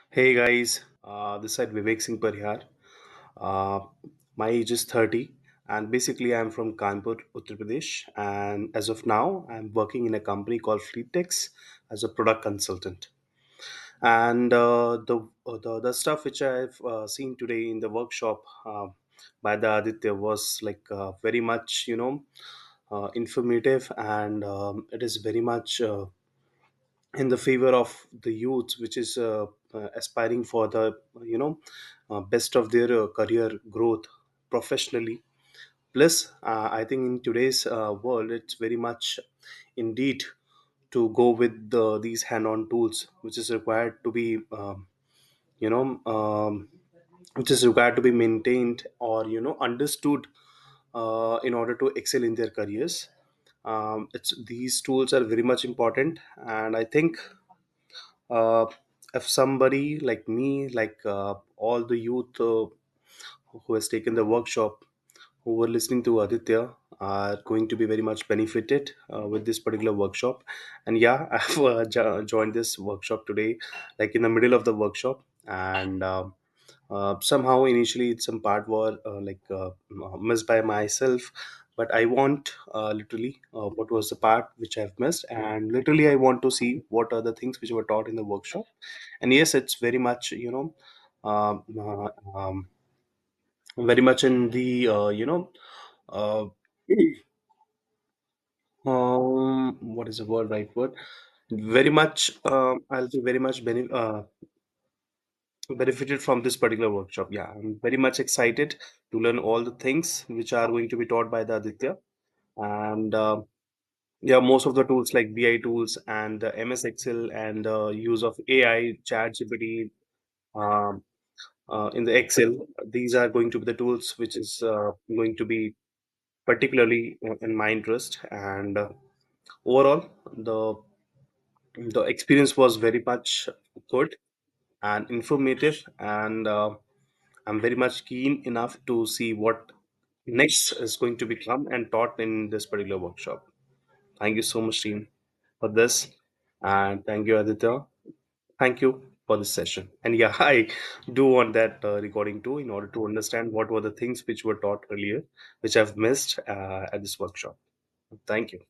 Hey guys, this side Vivek Singh Parihar. Uh, my age is 30, and basically I'm from Kanpur, Uttar Pradesh. And as of now, I'm working in a company called Fleetex as a product consultant. And the stuff which I've seen today in the workshop by the Aditya was like very much informative, and it is very much in the favor of the youth, which is aspiring for the best of their career growth professionally. Plus, I think in today's world, it's very much indeed to go with these hand-on tools, which is required to be you know which is required to be maintained or understood in order to excel in their careers. It's These tools are very much important, and I think uh, if somebody like me, like all the youth who has taken the workshop, who were listening to Aditya, are going to be very much benefited with this particular workshop. And yeah, I've joined this workshop today, like in the middle of the workshop, and somehow initially some part were missed by myself, but I want literally what was the part which I've missed, and literally I want to see what are the things which were taught in the workshop. And yes, it's very much um, uh, um, very much in the uh, what is the word, right word, very much I'll be very much benefited from this particular workshop. Yeah, I'm very much excited to learn all the things which are going to be taught by the Aditya. And yeah, most of the tools like BI tools and MS Excel and use of AI, Chat GPT in the Excel, these are going to be the tools which is going to be particularly in my interest. And overall, the experience was very much good and informative, and I'm very much keen enough to see what next is going to become and taught in this particular workshop. Thank you so much, team, for this, and thank you, Aditya. Thank you for this session. And yeah, I do want that recording too, in order to understand what were the things which were taught earlier, which I've missed at this workshop. Thank you.